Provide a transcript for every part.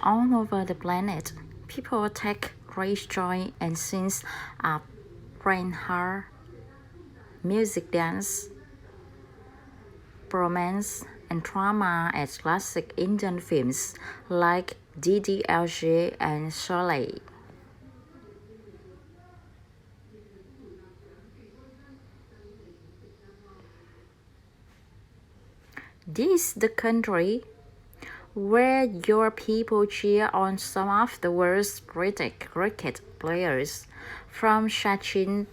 all over the planet, people take great joy and scenes of reinhardt, music, dance, romance, and drama as classic Indian films like DDLJ and Sholay. This is the country where your people cheer on some of the world's greatest cricket players, from Sachin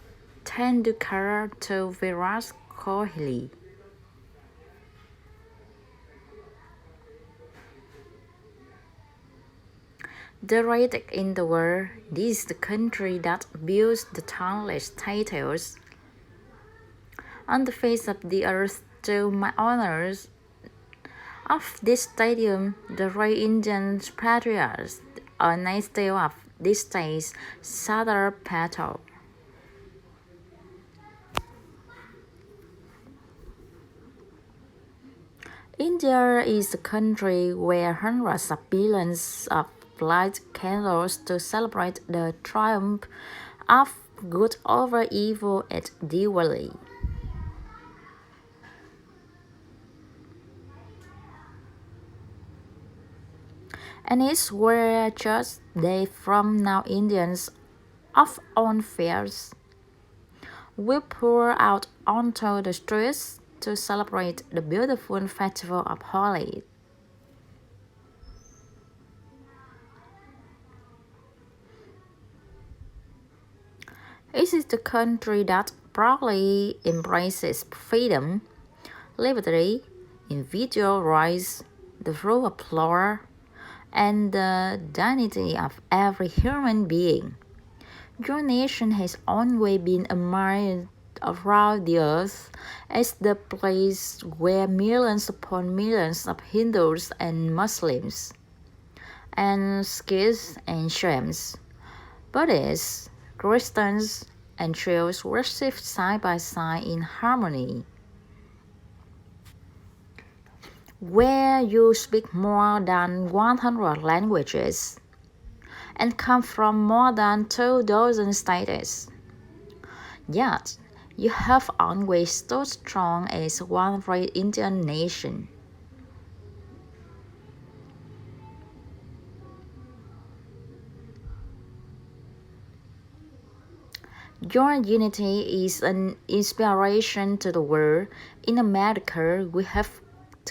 Tendulkar to Virat Kohli. The greatest in the world, this is the country that builds the tallest statues on the face of the earth. To my honors of this stadium, the great Indian patriots, a native of this state, Sardar Patel. India is a country where hundreds of billions of light candles to celebrate the triumph of good over evil at Diwali. And it's where just days from now Indians of all faiths will pour out onto the streets to celebrate the beautiful festival of Holi. It is the country that proudly embraces freedom, liberty, individual rights, the rule of law, and the dignity of every human being. Your nation has always been admired around the earth as the place where millions upon millions of Hindus and Muslims, and Sikhs and Shams, Buddhists, Christians, and Jews worship side by side in harmony. Where you speak more than 100 languages and come from more than 2,000 states. Yet, you have always stood strong as one great Indian nation. Your unity is an inspiration to the world. In America, we have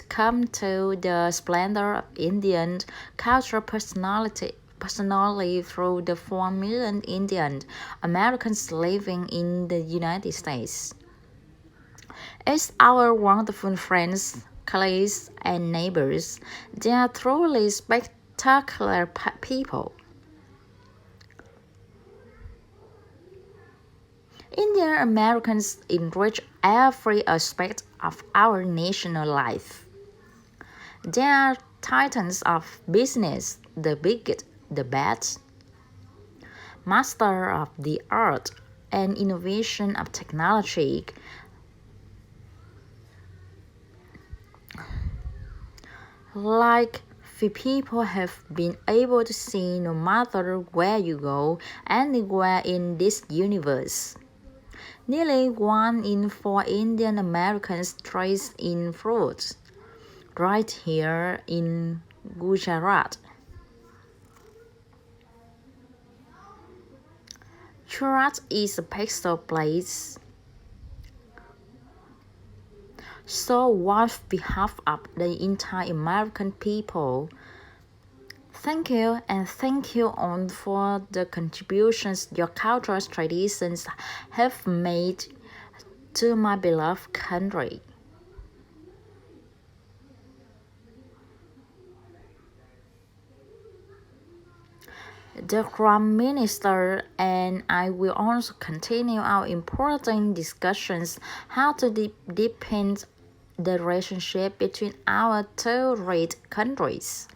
come to the splendor of Indian cultural personally through the 4 million Indian Americans living in the United States. As our wonderful friends, colleagues, and neighbors, they are truly spectacular people. Indian Americans enrich every aspect of our national life. They are titans of business, the biggest, the best, master of the art and innovation of technology, like few people have been able to see no matter where you go, anywhere in this universe. Nearly 1 in 4 Indian Americans trades in fruits, right here in Gujarat. Surat is a peaceful place. So on behalf of the entire American people, thank you, and thank you all for the contributions your cultural traditions have made to my beloved country. The Prime Minister and I will also continue our important discussions how to deepen the relationship between our two great countries.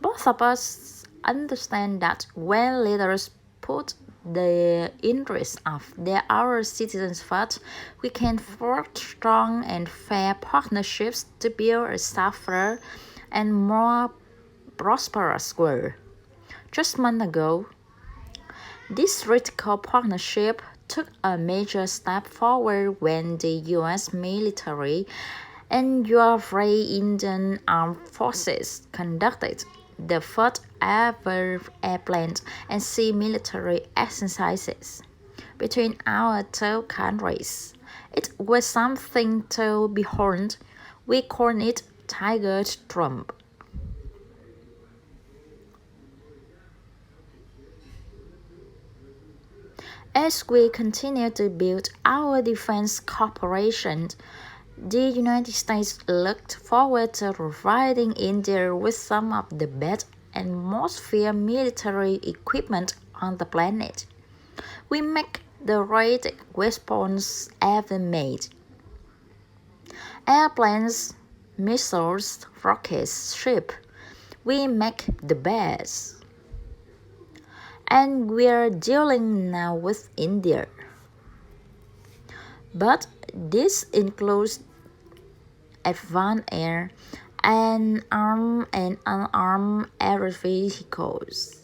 Both of us understand that when leaders put the interests of our citizens first, we can forge strong and fair partnerships to build a safer and more prosperous world. just months ago. This critical partnership took a major step forward when the U.S. military and your Indian Armed Forces conducted the first ever airplane and sea military exercises between our two countries. It was something to behold. We call it Tiger Trump. As we continue to build our defense cooperation, the United States looked forward to providing India with some of the best and most feared military equipment on the planet. We make the right response ever made. Airplanes, missiles, rockets, ships, we make the best. And we're dealing now with India. But this includes advanced air and armed and unarmed air vehicles.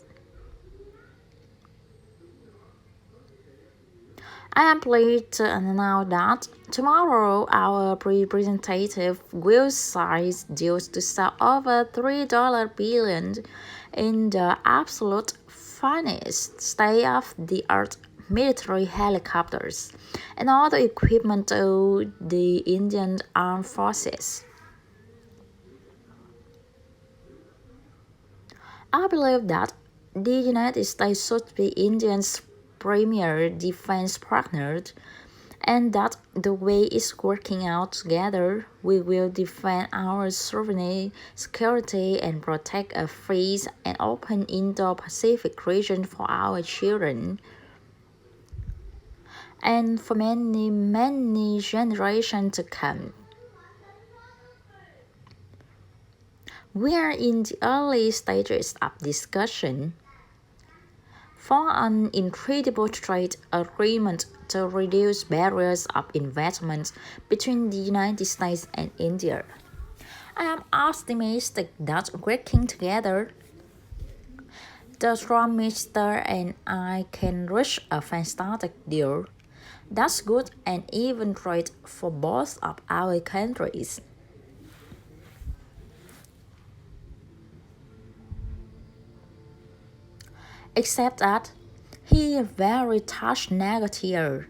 I am pleased to announce that tomorrow our representative will sign deals to sell over $3 billion in the absolute finest state-of-the-art military helicopters and other equipment to the Indian Armed Forces. I believe that the United States should be India's premier defense partner, and that the way it's working out together, we will defend our sovereignty, security, and protect a free and open Indo-Pacific region for our children and for many, many generations to come. We are in the early stages of discussion for an incredible trade agreement to reduce barriers of investment between the United States and India. I am optimistic that working together, the Trump Minister and I can reach a fantastic deal that's good and even right for both of our countries. Except that he is very touch negative.